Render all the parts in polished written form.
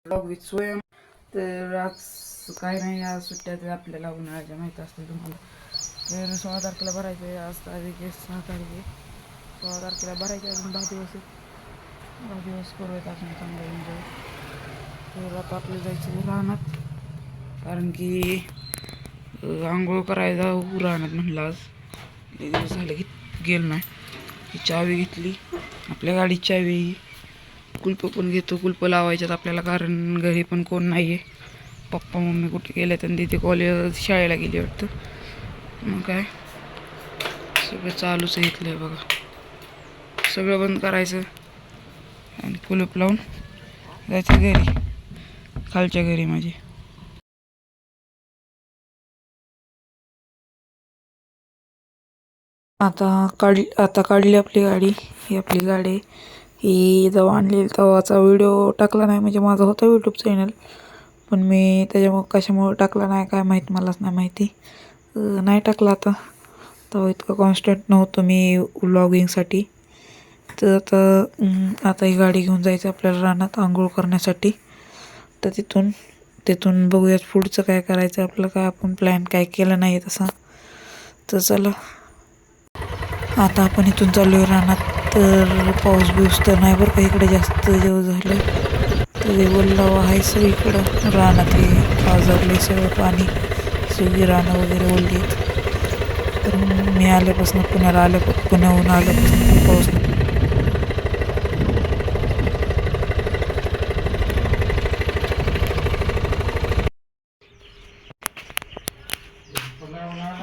Blog with स्वयं. तर आज काय नाही, आज सुट्ट्या ते आपल्याला उन्हाळ्याच्या माहीत असते तुम्हाला. तर 16 तारखेला भरायचं आहे. आज तारीख आहे 6 तारीख आहे. 16 तारखेला भरायचं आहे. अजून 10 दिवस आहेत. 10 दिवस करूयात आपण चांगलं एन्जॉय. तर आता आपल्याला जायचं रानात, कारण की आंघोळ करायला रानात म्हणलं. आज लई दिवस झाले गेलो नाही. ही चावी घेतली, आपल्या गाडीची चावी. कुलप पण घेतो, कुलप लावायच्यात आपल्याला, कारण घरी पण कोण नाही आहे. पप्पा मम्मी कुठे गेले तर तिथे कॉलेज शाळेला गेली वाटतं. मग काय सगळं चालूच आहे इथलं बघा. सगळं बंद करायचं आणि कुलूप लावून जायचं घरी, खालच्या घरी माझी. आता काढली आपली गाडी. ही आपली गाडी आहे. ही जेव्हा आणली तेव्हाचा व्हिडिओ टाकला नाही, म्हणजे माझा होता यूट्यूब चॅनल, पण मी त्याच्यामुळे कशामुळे टाकला नाही काय माहीत, मलाच नाही माहिती. नाही टाकला आता. तेव्हा इतकं कॉन्स्टंट नव्हतं मी व्लॉगिंगसाठी. तर आता ही गाडी घेऊन जायचं आपल्याला रानात आंघोळ करण्यासाठी. तर तिथून बघूयात पुढचं काय करायचं आपलं, काय आपण प्लॅन काय केलं नाही तसा. तर चला, आता आपण इथून चालू आहे रानात. तर पाऊस बिऊस तर नाही बरं का इकडे जास्त दिवस झाले. तर ओलावा आहे सगळीकडं रानात. हे पाझरले सगळं पाणी, सगळी रानं वगैरे ओढली आहेत. तर मी आल्यापासून पुण्याहून आल्यापासून पाऊस नाही.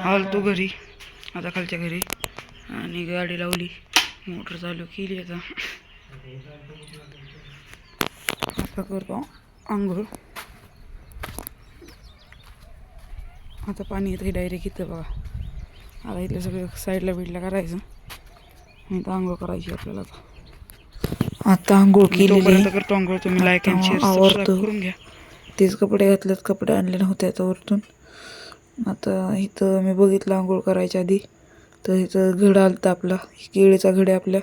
आलो तो घरी, आता खालच्या घरी, आणि गाडी लावली, मोटर चालू केली. आता करतो आंघोळ. आता पाणी येतं डायरेक्ट इथं बघा. आता इथलं सगळं साईडला बिडला करायचं आणि आंघोळ करायची आपल्याला. आता आंघोळ केलेली करतो आंघोळ. तुम्ही लाईक अँड शेअर सबस्क्राईब करून घ्या. तेच कपडे घातलेत, कपडे आणले नव्हते आता वरतून. आता इथं मी बघितलं आंघोळ करायच्या आधी, तर इथं घड आलता आपला, केळीचा घड आहे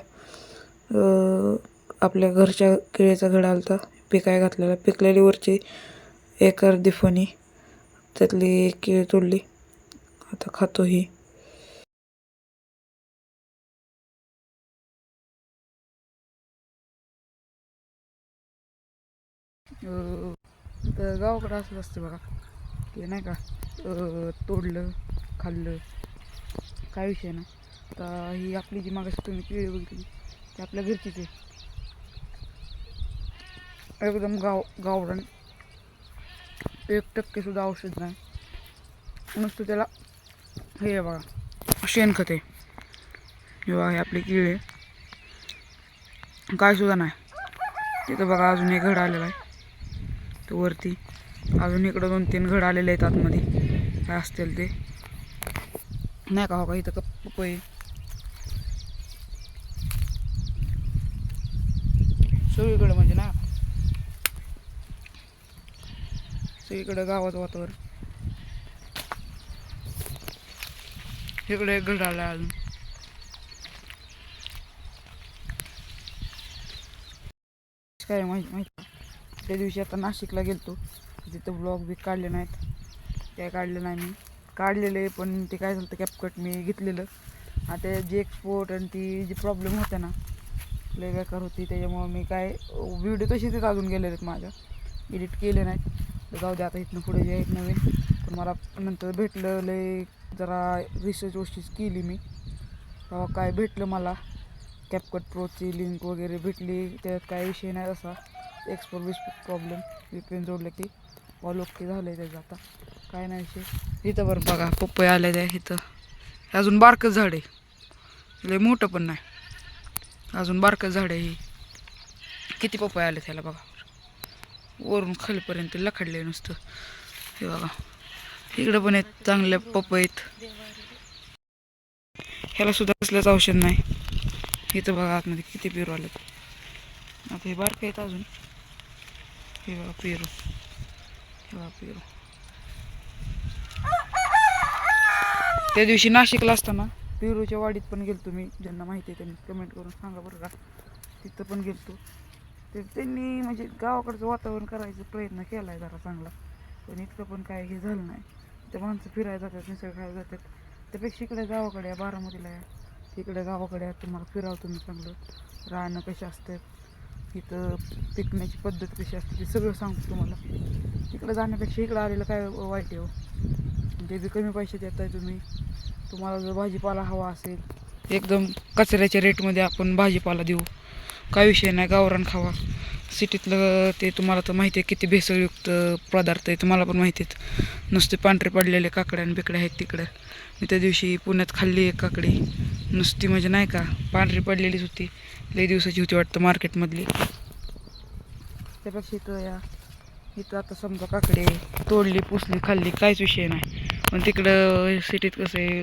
आपल्या घरच्या केळीचा घड आलता. पिकाय घातलेला, पिकलेली वरची एक अर्धी फणी, त्यातली एक केळी तोडली. आता खातो ही. तर गावाकडं असं असतं बघा, की नाही का, तोडलं खाल्लं काय विषय ना. आता ही आपली जी मागाशी तुम्ही केळी बघितली ती आपल्या घरचीच आहे, एकदम गावरान. 1% सुद्धा औषध नाही, नुसतं त्याला हे आहे बघा, शेणखत आहे. हे बघा, हे आपली केळी आहे, काय सुद्धा नाही. तिथं बघा अजून एक घड आलेला आहे तो वरती. अजून इकडं 2-3 घड आलेले आहेत आतमध्ये, काय असतील ते नाही का. हो का, इथं पपई सगळीकडं, म्हणजे ना सगळीकडं गावाचं वातावरण. इकडे एक घड आला अजून. काय माहिती त्या दिवशी आता नाशिकला गेलतो, तिथं ब्लॉग बी काढले नाहीत, काय काढले नाही मी. काढलेले पण ते काय झालं, कॅपकट मी घेतलेलं. आता जी एक्सपोर्ट आणि ती जी प्रॉब्लेम होत्या ना, लय बेकार होती. त्याच्यामुळं मी काय व्हिडिओ तशीच अजून गेलेले आहेत माझ्या, एडिट केले नाहीत. तर जाऊ दे, आता इथनं पुढे जे आहेत नवीन. तर मला नंतर भेटलं, लय जरा रिसर्च वोशीच केली मी, तेव्हा काय भेटलं मला, कॅपकट प्रोची लिंक वगैरे भेटली. त्यात काय विषय नाही तसा, एक्सपोर्ट प्रॉब्लेम, VPN जोडलं की ऑल ओके झालं आहे त्याचं. आता काय नाही विषय. इथं बरं बघा, पपई आले त्या इथं. अजून बारकं झाड आहे, लय मोठं पण नाही, अजून बारकं झाड आहे. ही किती पपई आले त्याला बघा, वरून खालीपर्यंत लखडले नुसतं. हे बघा, इकडं पण आहेत चांगल्या पपईत, ह्याला सुद्धा कसलंच औषध नाही. इथं बघा आतमध्ये किती पेरू आलेत. आता हे बारकं आहेत अजून. हे बघा पेरू, हे बघा पेरू. त्या दिवशी नाशिकला असताना पेरूच्या वाडीत पण गेलतो मी. ज्यांना माहिती आहे त्यांनी कमेंट करून सांगा बरं का. तिथं पण गेलतो, तर त्यांनी म्हणजे गावाकडचं वातावरण करायचा प्रयत्न केला आहे जरा चांगला, पण इतकं पण काय हे झालं नाही. त्या माणसं फिरायला जातात, निसर्ग खायला जातात. त्यापेक्षा इकडे गावाकडे आहे, बारामतीला आहे, तिकडे गावाकडे आहे. तुम्हाला फिरावं मी चांगलं, राहणं कसे असतात, इथं पिकण्याची पद्धत कशी असते ते सगळं सांगतो तुम्हाला. तिकडे जाण्यापेक्षा इकडं आलेलं काय वाईट आहे हो. ते बी कमी पैशात येत आहे तुम्ही. तुम्हाला जर भाजीपाला हवा असेल एकदम कचऱ्याच्या रेटमध्ये आपण भाजीपाला देऊ, काय विषय नाही. गावरान खावा. सिटीतलं ते तुम्हाला तर माहिती आहे किती भेसळयुक्त पदार्थ आहे, तुम्हाला पण माहिती आहेत. नुसते पांढरे पडलेले काकड्या आणि बिकड्या आहेत तिकडं. मी त्या दिवशी पुण्यात खाल्ली एक काकडी, नुसती म्हणजे नाही का पांढरी पडलेलीच होती, लई दिवसाची होती वाटतं मार्केटमधली. त्यापेक्षा इथं आता समजा काकडी तोडली, पुसली, खाल्ली, काहीच विषय नाही. पण तिकडं सिटीत कसं आहे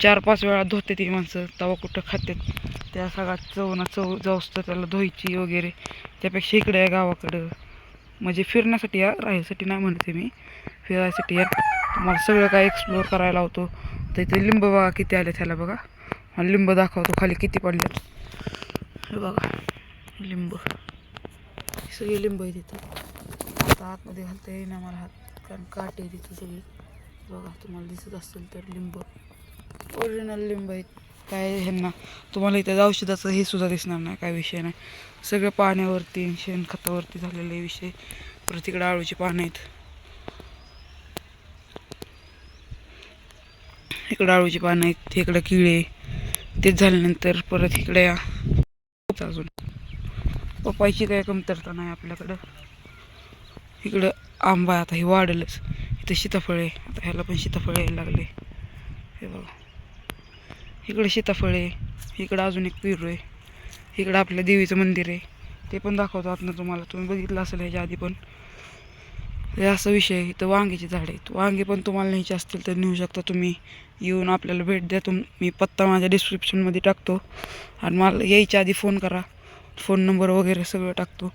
4-5 वेळा धुते ती माणसं, तवा कुठं खातात. त्या सगळ्या चव जाऊस्त त्याला धुवायची वगैरे. त्यापेक्षा इकडे आहे गावाकडं, म्हणजे फिरण्यासाठी या, राहायसाठी नाही म्हणते मी, फिरायसाठी या. तुम्हाला सगळं काय एक्सप्लोअर करायला होतो. तर इथे लिंब बघा किती आले त्याला, बघा मला लिंब दाखवतो खाली किती पडलेत. हे बघा लिंब, सगळे लिंब आहे तिथं. आता आतमध्ये घालता येईना मला हात, कारण काटे आहे तिथं सगळी. बघा तुम्हाला दिसत असेल तर लिंब, ओरिजिनल लिंब आहेत. काय ह्यांना तुम्हाला इथं औषधाचं हे सुद्धा दिसणार नाही, काय विषय नाही. सगळं पाण्यावरती, शेणखतावरती झालेले विषय. परत इकडे आळूची पानं आहेत, इकडं आळूची पानं आहेत, इकडं किळे. तेच झाल्यानंतर परत इकडे या, अजून पपायची काय कमतरता नाही आपल्याकडं. इकडं आंबा आता हे वाढलंच. इथं सीताफळ आहे, आता ह्याला पण सीताफळ यायला लागले. हे बघा इकडे सीताफळ आहे, इकडं अजून एक पेरू आहे, इकडं आपल्या देवीचं मंदिर आहे, ते पण दाखवतो आतनं तुम्हाला. तुम्ही बघितलं असेल ह्याच्या आधी पण. हे असा विषय आहे. इथं वांग्याची झाडं आहेत, वांगे पण तुम्हाला न्यायचे असतील तर नेऊ शकता तुम्ही, येऊन आपल्याला भेट द्या. मी पत्ता माझ्या डिस्क्रिप्शनमध्ये टाकतो, आणि मला यायच्या आधी फोन करा, फोन नंबर वगैरे सगळं टाकतो.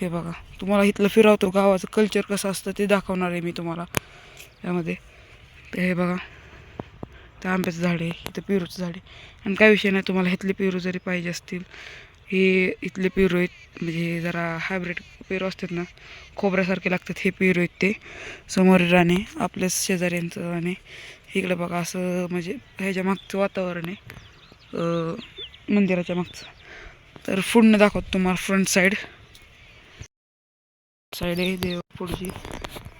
हे बघा तुम्हाला इथलं फिरवतो, गावाचं कल्चर कसं असतं ते दाखवणार आहे मी तुम्हाला त्यामध्ये. तर हे बघा त्या आंब्याचं झाड आहे, इथं पेरूचं झाड आहे. आणि काय विषय नाही, तुम्हाला इथले पेरू जरी पाहिजे असतील, हे इथले पेरू आहेत, म्हणजे जरा हायब्रिड पेरू असतात ना, खोबऱ्यासारखे लागतात, हे पेरू आहेत. ते समोर राणे आपल्याच शेजाऱ्यांचं राणे. इकडे बघा असं म्हणजे ह्याच्या मागचं वातावरण आहे मंदिराच्या मागचं. तर पुढनं दाखवतो तुम्हाला फ्रंट साईड आहे देव पुढची.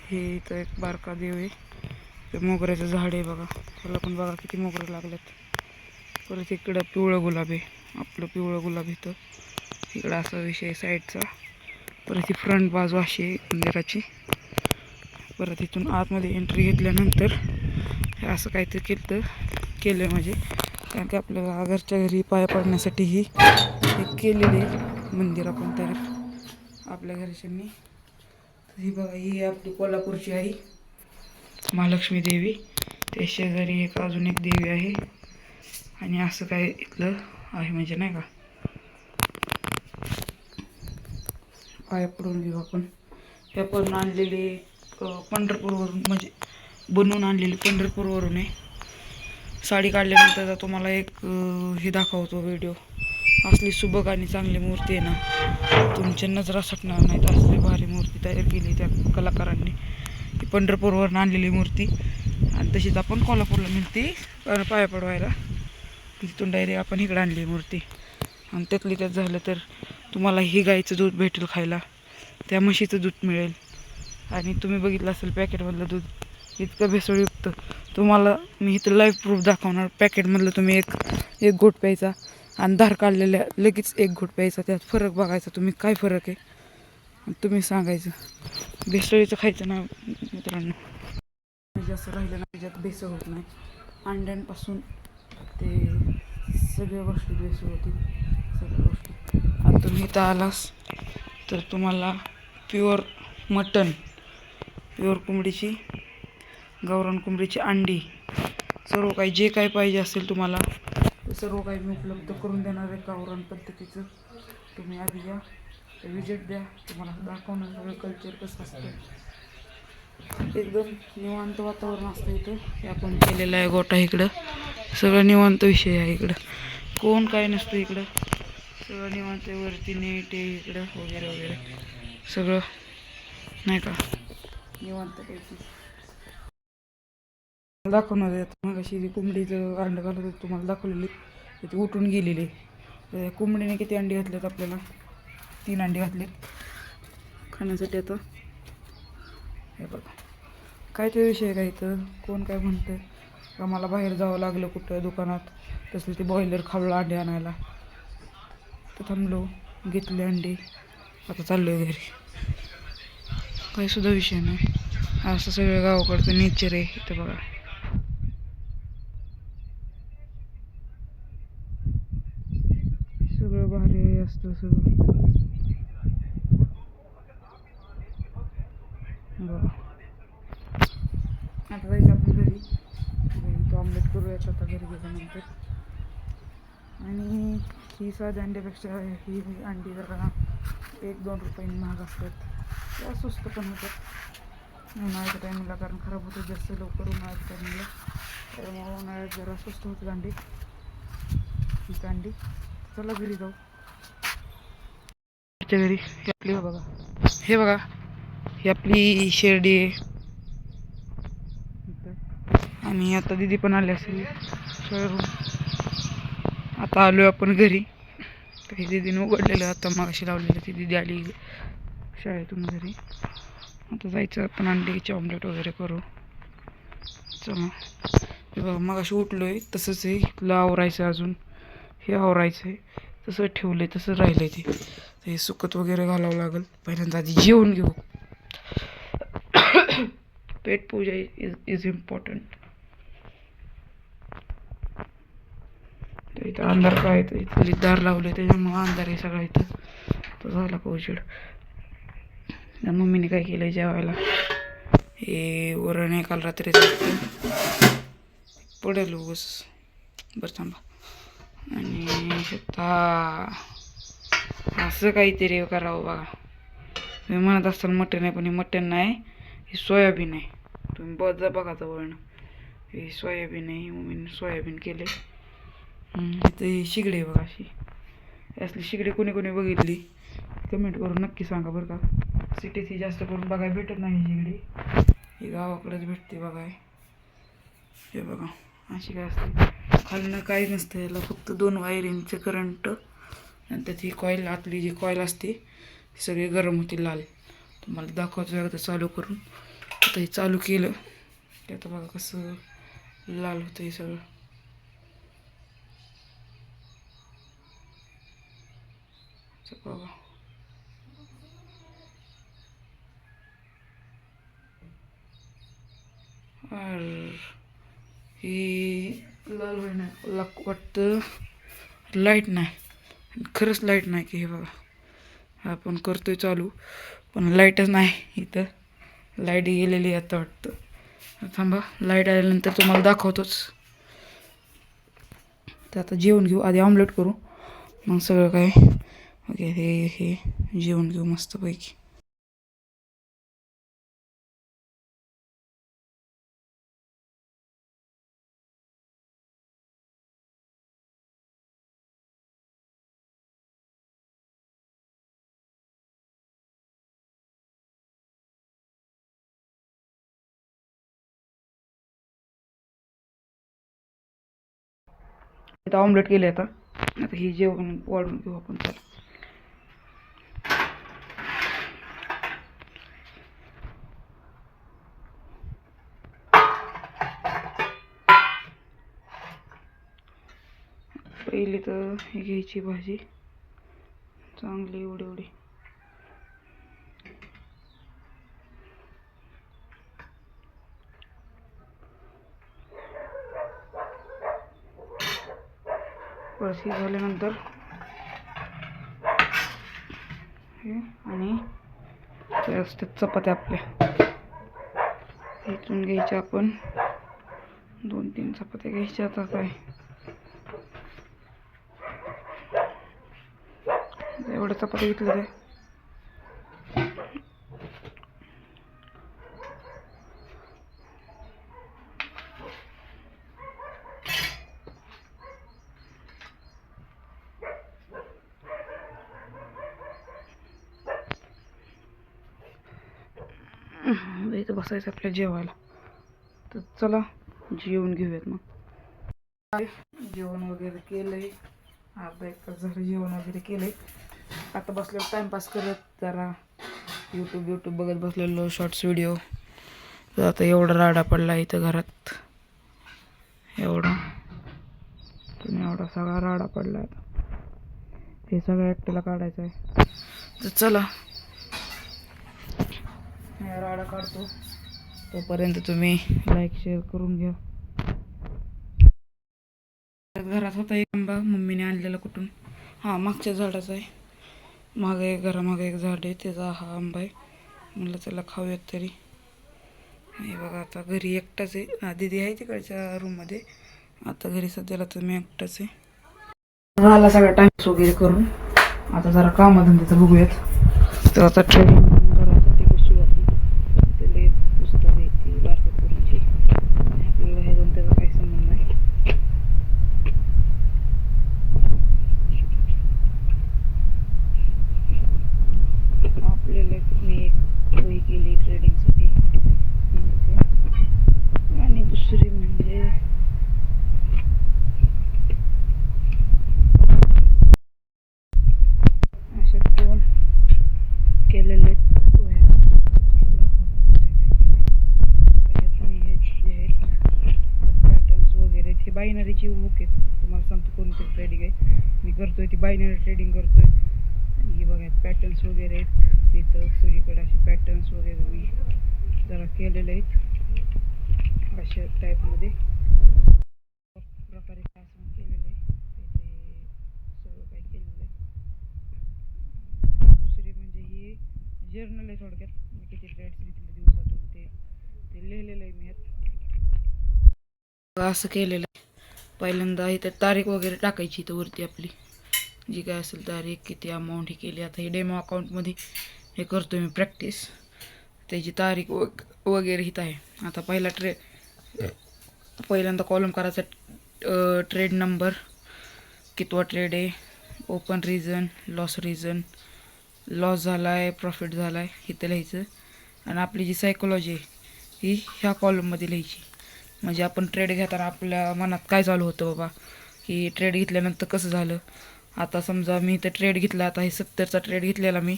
हे इथं एक बारका देव आहे, ते मोगऱ्याचं झाड आहे बघा, त्याला पण बघा किती मोगरे लागलेत. परत इकडं पिवळं गुलाब आहे, आपलं पिवळं गुलाब इथं. इकडं असा विषय साईडचा. परत ही फ्रंट बाजू अशी आहे मंदिराची. परत इथून आतमध्ये एंट्री घेतल्यानंतर हे असं काहीतरी केलं म्हणजे, कारण की आपल्याला घरच्या घरी पाया पडण्यासाठी ही केलेली मंदिर आपण तयार आपल्या घरच्यांनी. ही बघा ही आपली कोल्हापूरची आई महालक्ष्मी देवी, त्या शेजारी एक अजून एक देवी आहे, आणि असं काय इथलं आहे म्हणजे नाही का. पाया पडून घेऊ आपण. हे पण आणलेले पंढरपूरवरून, म्हणजे बनवून आणलेली पंढरपूरवरून आहे. साडी काढल्यानंतर तुम्हाला एक हे दाखवतो व्हिडिओ. असली सुबक आणि चांगली मूर्ती आहे ना, तुमच्या नजरा सटणार नाहीत. असली भारी मूर्ती तयार केली त्या कलाकारांनी. ती पंढरपूरवरून आणलेली मूर्ती, आणि तशीच आपण कोल्हापूरला मिळते पाया पडवायला. तिथून डायरेक्ट आपण इकडे आणली मूर्ती. आणि त्यातली त्यात झालं तर तुम्हाला ही गाईचं दूध भेटेल खायला, त्या म्हशीचं दूध मिळेल. आणि तुम्ही बघितलं असेल पॅकेटमधलं दूध इतकं भेसळयुक्त. तुम्हाला मी इथं लाईव्ह प्रूफ दाखवणार. पॅकेटमधलं तुम्ही एक घोट प्यायचा, आणि धार काढलेल्या लगेच एक घोट प्यायचा, त्यात फरक बघायचा तुम्ही, काय फरक आहे तुम्ही सांगायचं. भेसळीचं खायचं ना मित्रांनो, जास्त राहिलं नाही, त्याच्यात भेसळ होत नाही. अंड्यांपासून ते सगळ्या गोष्टी भेसळ होती, सगळ्या गोष्टी. आता तुम्ही इथं आलास तर तुम्हाला प्युअर मटन, प्युअर कोंबडीची, गावरान कोंबडीची अंडी, सर्व काही जे काही पाहिजे असेल तुम्हाला ते सर्व काही मी उपलब्ध करून देणार आहे गावरान पद्धतीचं. तुम्ही आधी या, विजिट द्या, तुम्हाला दाखवणार सगळं कल्चर कसं असतं. एकदम निवांत वातावरण असतं इथं. हे आपण केलेलं आहे गोठा, इकडं सगळं निवांत विषय आहे. इकडं कोण काय नसतं, इकडं सगळं निवांत वरती नेट आहे इकडं वगैरे वगैरे सगळं नाही का निवांत पैकी दाखवणार आहे. मग अशी जी कोंबडीचं अंड घालत होती तुम्हाला दाखवलेली ती उठून गेलेली. तर कोंबडीने किती अंडी घातलेत आपल्याला? 3 अंडी घातलेत खाण्यासाठी. आता हे बघा काय ते विषय काय तर कोण काय म्हणतं का मला बाहेर जावं लागलं कुठं दुकानात तसं ते बॉयलर खावलं अंडे आणायला. तर थांबलो घेतले अंडी आता चाललो घरी. काही सुद्धा विषय नाही. असं सगळं गावाकडचं नेचर आहे इथं बघा. सगळं भारी असतं सगळं बघा. आता जायचं आपण घरी तो ऑमलेट करूयात आता घरी गेल्यानंतर. आणि ही साध्या अंड्यापेक्षा ही अंडी जरा 1-2 रुपयांनी महाग असतात. त्या स्वस्त पण होतात उन्हाळ्याच्या टायमिंगला कारण खराब होतं जास्त लवकर उन्हाळ्याच्या टायमिंगला. त्यामुळे उन्हाळ्यात जरा स्वस्त होतात अंडी. हीच अंडी. चला घरी जाऊ. घरी ही आपली बघा हे बघा ही आपली शेरडी आहे. आणि आता दिदी पण आली असेल शाळेवरून. आता आलो आपण घरी. तर हे दिदीने उघडलेलं आता मागाशी लावलेलं ती दिदी आली शाळेतून घरी. आता जायचं आपण अंड्याची ऑमलेट वगैरे करू. चला हे बघा मगाशी उठलो आहे तसंच आहे. इथलं आवरायचं अजून हे आवरायचं आहे तसं ठेवलं आहे तसं राहिलं आहे ते. हे सुकत वगैरे घालावं लागेल. पहिल्यांदा आधी जेवण घेऊ. पेट पूजा इज इम्पॉर्टंट. तर इथं अंधार काय तर इथं दार लावले त्याच्यामुळं अंधार आहे सगळा इथं. तो झाला का उजेड. मम्मीने काय केलं जेवायला हे वरण आहे काल रात्रीचं पडेल उगस बरं थांबा. आणि आता असं काहीतरी करावं बघा. तुम्ही म्हणत असाल मटण आहे पण हे मटण नाही हे सोयाबीन आहे. तुम्ही बघा जवळनं हे सोयाबीन आहे. मम्मीने सोयाबीन केले. इथं शिगडी आहे बघा अशी. असली शिगडी कोणी कोणी बघितली कमेंट करून नक्की सांगा बरं का. सिटीत ही जास्त करून बघायला भेटत नाही शिगडी. ही गावाकडेच भेटते बघाय. हे बघा अशी काय असते खालनं काही नसतं याला फक्त 2 वायरिंगचं करंट आणि त्यात ही कॉईल आतली जी कॉईल असते ती सगळी गरम होती लाल. तुम्हाला दाखवायचं एकदा चालू करून. आता हे चालू केलं ते आता बघा कसं लाल होतं हे सगळं. बघा ही लाल होईना वाटतं लाईट नाही. खरंच लाईट नाही की हे बघा आपण करतोय चालू पण लाईटच नाही इथं. लाईट गेलेली आता वाटतं. थांबा लाईट आल्यानंतर तुम्हाला दाखवतोच. तर आता जेवण घेऊ आधी ऑमलेट करू मग सगळं काय ओके. हे जेवण घेऊ मस्तपैकी. आता ऑमलेट केले. आता ही जेवण वाढून घेऊ आपण. चला पहिली तर ही घ्यायची भाजी चांगली एवढी एवढी. बस ही झाल्यानंतर हे आणि त्या असतात चपात्या आपल्या इथून घ्यायच्या आपण 2-3 चपात्या घ्यायच्या. आता काय एवढ्या चपात्या घेतल्या ते इथं बसायचं आपल्या जेवायला. तर चला जेवण घेऊयात मग. जेवण वगैरे केलंय, अर्धा एक तास झालं जेवण वगैरे केलंय. आता बसलेलो टाइमपास करत जरा यूट्यूब बघत बसलेलो शॉर्ट्स व्हिडिओ. तर आता एवढा राडा पडला इथं घरात, एवढा सगळा राडा पडला. आता हे सगळं एकट्याला काढायचं आहे. तर चला राडा काढतो, तोपर्यंत तुम्ही लाईक शेअर करून घ्या. घरात होता एक आंबा मम्मीने आणलेला कुठून, हा मागच्या झाडाचा आहे. घरामागे एक झाड आहे, त्याचा हा आंबा आहे. म्हणलं त्याला खाऊयात तरी. हे बघा आता घरी एकटाच आहे. दीदी आहे तिकडच्या रूममध्ये. आता घरी सध्याला तर मी एकटाच आहे. झाला सगळा टाइम्स वगैरे करून आता जरा कामधंद्याचं बघूयात. तर आता ट्रेनिंग करायसाठी बसूया आपण. त्याला पुस्तक आहे ती बारक्या पोरींची, आपल्याला हे जाऊन त्याचा काही संबंध नाही. आपल्याला मी एक वही केली ट्रेडिंगसाठी, आणि दुसरी म्हणजे अशा 2 केलेले पॅटर्न्स वगैरे. हे बायनरीची बुक आहेत. तुम्हाला सांगतो कोणती ट्रेडिंग आहे मी करतोय, ती बायनरी ट्रेडिंग करतोय. आणि हे बघा पॅटर्न्स वगैरे आहेत इथं सगळीकडे. असे पॅटर्न्स वगैरे मी जरा केलेले आहेत अशा टाईपमध्ये प्रकारे असं केलेलं आहे. इथे सगळं काही केलेलं आहे. दुसरी म्हणजे ही जर्नल आहे. थोडक्यात मी किती ट्रेड्स घेतले दिवसातून ते लिहिलेलं आहे मी असं केलेलं आहे. पहिल्यांदा इथे तारीख वगैरे टाकायची इथं वरती आपली जी काय असेल तारीख, किती अमाऊंट ही केली. आता हे डेमो अकाउंटमध्ये हे करतो मी प्रॅक्टिस, त्याची तारीख वगैरे हित आहे. आता पहिल्यांदा कॉलम करायचा, ट्रेड नंबर, कितवा ट्रेड आहे, ओपन रिझन, लॉस झाला आहे, प्रॉफिट झाला आहे, इथं लिहायचं. आणि आपली जी सायकोलॉजी आहे ही ह्या कॉलममध्ये लिहायची. म्हणजे आपण ट्रेड घेताना आपल्या मनात काय चालू होतं बाबा, की ट्रेड घेतल्यानंतर कसं झालं. आता समजा मी इथं ट्रेड घेतला, आता हे 70चा ट्रेड घेतलेला मी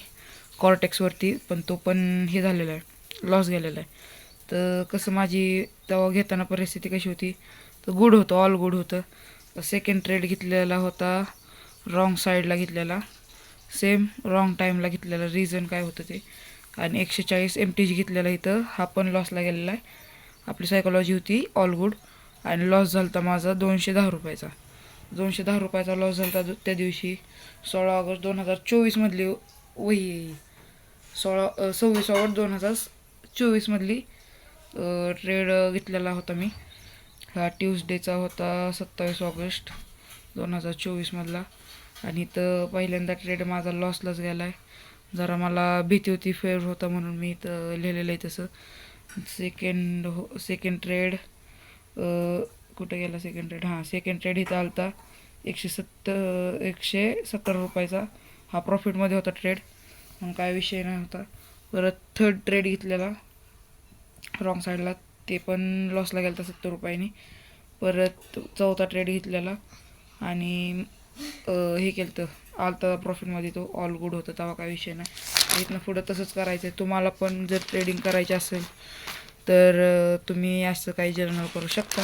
कॉर्टेक्सवरती, पण तो पण हे झालेला आहे, लॉस गेलेला आहे. तर कसं माझी तेव्हा घेताना परिस्थिती कशी होती, तर गुड होतं, ऑल गुड होतं. सेकंड ट्रेड घेतलेला होता रॉंग साईडला घेतलेला, सेम रॉंग टाईमला घेतलेला. रिझन काय होतं ते. आणि 140 MTG घेतलेला इथं, हा पण लॉसला गेलेला आहे. आपली सायकोलॉजी होती ऑल गुड, आणि लॉस झाला होता माझा 210 रुपयाचा. 210 रुपयाचा लॉस झाला होता त्या दिवशी. 16 ऑगस्ट 2024 मधली वही, 26 ऑगस्ट 2024 मधली ट्रेड घेतलेला होता मी. हा ट्यूसडेचा होता 27 ऑगस्ट 2024 मधला. आणि इथं पहिल्यांदा ट्रेड माझा लॉसलाच गेला आहे. जरा मला भीती होती, फेवर होता म्हणून मी इथं लिहिलेलं आहे तसं. सेकंड ट्रेड कुठं गेला सेकंड ट्रेड, हां सेकंड ट्रेड इथं आला होता 170 रुपयाचा. हा प्रॉफिटमध्ये होता ट्रेड, मग काय विषय नाही होता. परत थर्ड ट्रेड घेतलेला रॉंग साईडला, ते पण लॉसला गेला होता 70 रुपयांनी. परत चौथा ट्रेड घेतलेला आणि हे केलं तर आलता प्रॉफिटमध्ये, तो ऑल गुड होता, तेव्हा काय विषय नाही. इथनं पुढं तसंच करायचं आहे. तुम्हाला पण जर ट्रेडिंग करायची असेल तर तुम्ही असं काही जर्नल करू शकता.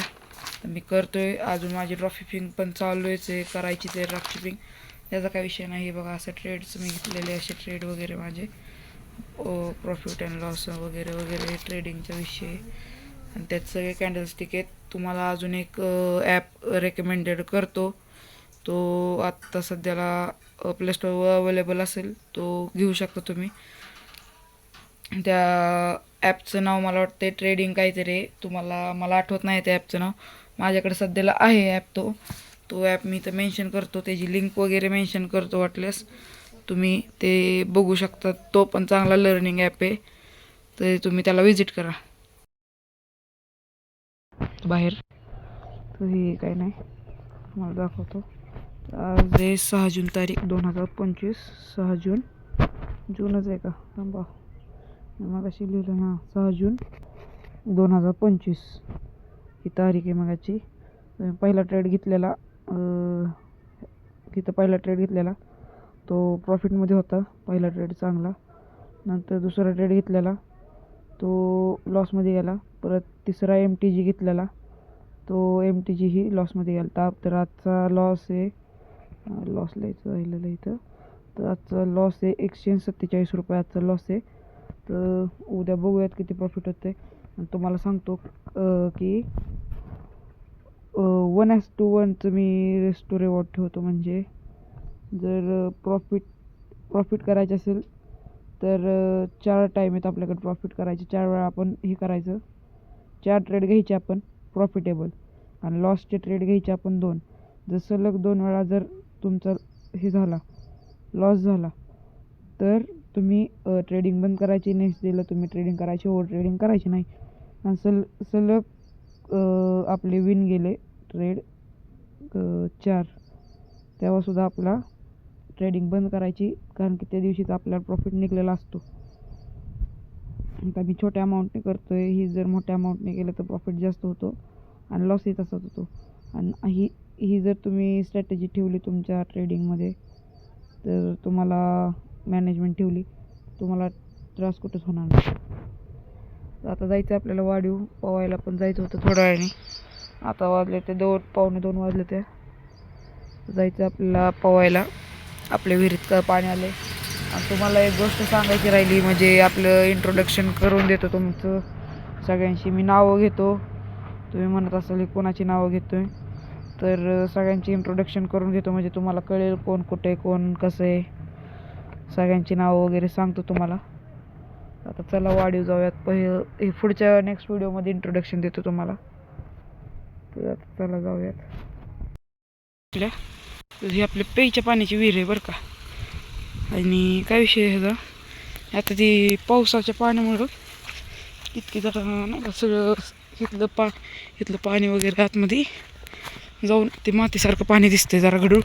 तर मी करतो आहे. अजून माझी ड्रॉप शिपिंग पण चालू आहे, करायची ते ड्रॉप शिपिंग, त्याचा काय विषय नाही. हे बघा असं ट्रेड्स मी घेतलेले, असे ट्रेड वगैरे माझे प्रॉफिट अँड लॉस वगैरे वगैरे ट्रेडिंगचा विषय. आणि त्यात सगळे कॅन्डलस्टिक आहेत. तुम्हाला अजून एक ॲप रेकमेंडेड करतो, तो आत्ता सध्याला प्ले स्टोअरवर अवेलेबल असेल, तो घेऊ शकता तुम्ही. त्या ॲपचं नाव मला वाटते ट्रेडिंग काहीतरी, मला आठवत नाही त्या ॲपचं नाव. माझ्याकडे सध्याला आहे ॲप, तो ॲप मी इथं मेन्शन करतो, त्याची लिंक वगैरे मेन्शन करतो. वाटल्यास तुम्ही ते बघू शकता. तो पण चांगला लर्निंग ॲप आहे, तर तुम्ही त्याला व्हिजिट करा. बाहेर तर हे काही नाही, मला दाखवतो. आज 6 जून तारीख 2025, 6 जूनच आहे का, थांबा मग अशी लिहिलं ना 6 जून 2025 ही तारीख आहे मगाची. पहिला ट्रेड घेतलेला तिथं पहिला ट्रेड घेतलेला तो प्रॉफिटमध्ये होता. पहिला ट्रेड चांगला. नंतर दुसरा ट्रेड घेतलेला तो लॉसमध्ये गेला. परत तिसरा MTG घेतलेला तो MTG ही लॉसमध्ये गेला. तर आजचा लॉस आहे लॉस लिहायचं राहिलेलं इथं. तर आजचा लॉस आहे 147 रुपये आजचा लॉस आहे. तर उद्या बघूयात किती प्रॉफिट होते. आणि तुम्हाला सांगतो की 1:1चं मी रेस्टो रिवॉर्ड ठेवतो. म्हणजे जर प्रॉफिट करायचं असेल तर 4 टाईम आहेत आपल्याकडे प्रॉफिट करायचे. 4 वेळा आपण हे करायचं. 4 ट्रेड घ्यायचे आपण प्रॉफिटेबल आणि लॉसचे ट्रेड घ्यायचे आपण 2. जर सलग 2 वेळा जर तुमचा हे झाला लॉस झाला तर तुम्ही ट्रेडिंग बंद करायची. नेक्स्ट डेला तुम्ही ट्रेडिंग करायची. ओव्हर ट्रेडिंग करायची नाही. आणि सलग आपले विन गेले ट्रेड 4 तेव्हासुद्धा आपला ट्रेडिंग बंद करायची. कारण की त्या दिवशीच आपल्याला प्रॉफिट निघलेला असतो. आता मी छोट्या अमाऊंटने करतो आहे. ही जर मोठ्या अमाऊंटने केलं तर प्रॉफिट जास्त होतो आणि लॉसही तसाच होतो. आणि ही जर तुम्ही स्ट्रॅटेजी ठेवली तुमच्या ट्रेडिंगमध्ये तर तुम्हाला मॅनेजमेंट ठेवली तुम्हाला त्रास कुठंच होणार नाही. आता जायचं आपल्याला वाढीव पोवायला पण जायचं होतं थोड्या वेळाने. आता वाजले ते 2:15 वाजले. ते जायचं आपल्याला पोवायला. आपल्या विहिरीत पाणी आले. आणि तुम्हाला एक गोष्ट सांगायची राहिली म्हणजे आपलं इंट्रोडक्शन करून देतो तुमचं सगळ्यांशी. मी नावं घेतो. तुम्ही म्हणत असाल कोणाची नावं घेतो आहे तर सगळ्यांची इंट्रोडक्शन करून घेतो म्हणजे तुम्हाला कळेल कोण कुठे कोण कसं आहे. सगळ्यांची नावं वगैरे सांगतो तुम्हाला. आता चला वाढीव जाऊयात. हे पुढच्या नेक्स्ट व्हिडिओमध्ये इंट्रोडक्शन देतो तुम्हाला. तर आता चला जाऊयात. ही आपल्या प्यायच्या पाण्याची विहीर आहे बरं का. आणि काय विषय आहे ह्याचा आता ती पावसाच्या पाण्यामुळं इतकी जरा नाही का सगळं इथलं पाणी वगैरे आतमध्ये जाऊन ते मातीसारखं पाणी दिसतंय जरा गडूळ.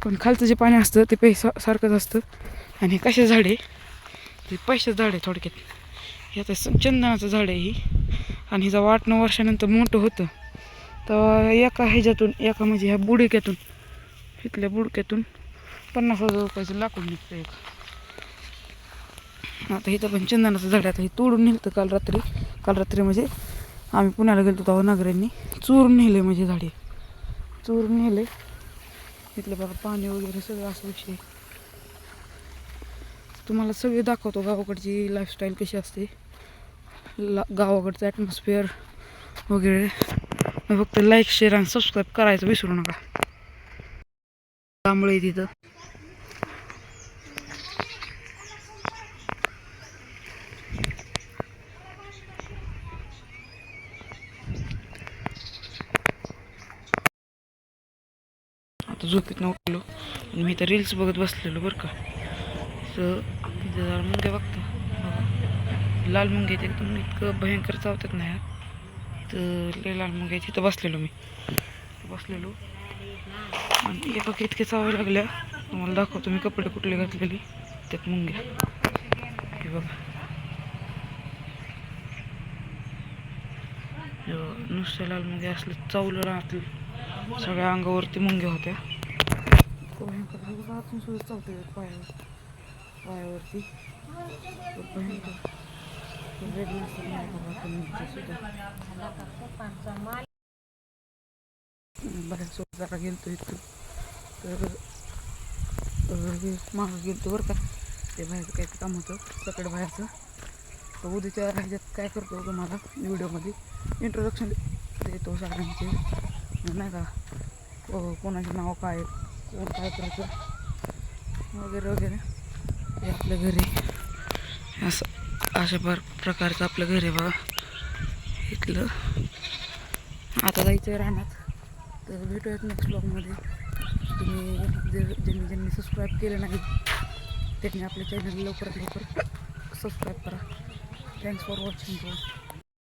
पण खालचं जे पाणी असतं ते सारखंच असतं. आणि हे कशा झाड आहे ते पैशाचं झाड आहे थोडक्यात. हे आता चंदनाचं झाड आहे ही. आणि हिचा 8-9 वर्षानंतर मोठं होतं तर एका म्हणजे ह्या बुडक्यातून इथल्या बुडक्यातून 50,000 रुपयाचं लाकूड निघतं एक. आता इथं पण चंदनाचं झाड आहे. आता हे तोडून नेलं काल रात्री म्हणजे आम्ही पुण्याला गेलो तेव्हा नगऱ्यांनी चोरून नेले म्हणजे झाडे चोरून नेले. इथलं बघा पाणी वगैरे सगळं असं विषय. तुम्हाला सगळे दाखवतो गावाकडची लाईफस्टाईल कशी असते. गावाकडचं ॲटमॉस्फिअर वगैरे. फक्त लाईक शेअर आणि सबस्क्राईब करायचं विसरू नका. त्यामुळे तिथं आता झोपेत उठलो आणि मी तर रील्स बघत बसलेलो बरं का. तर तिथे जरा मुंग्या बघतो. लाल मुंग्या आहेत एकदम इतकं भयंकर चावतात नाही तर लय लाल मुंग्या तिथं बसलेलो आणि एका इतके चावायला लागल्या. तुम्हाला दाखवतो मी कपडे कुठले घातलेले त्यात मुंग्या. हे बघा नुसत्या लाल मुंग्या असलं चावलं राहतील सगळ्या अंगावरती मुंग्या होत्या. भयंकर सुद्धा चावते पायावरती बाहेर जरा गेलतो इथं तर मागं गेलतो बरं का. ते बाहेरचं काय काम होतं सकाळी बाहेरचं. तर उद्याच्या ह्याच्यात काय करतो तुम्हाला व्हिडिओमध्ये इंट्रोडक्शन देतो सगळ्यांचे नाही का. कोणाचे नाव काय कोण काय करायचं वगैरे वगैरे. हे आपल्या घरी अशा प्रकारचं आपलं घर आहे बघा इथलं. आता जायचं आहे रानात. तर भेटूयात नेक्स्ट ब्लॉगमध्ये. तुम्ही ज्यांनी सबस्क्राईब केलं नाही त्यांनी आपल्या चॅनल लवकरात लवकर सबस्क्राईब करा. Thanks for watching.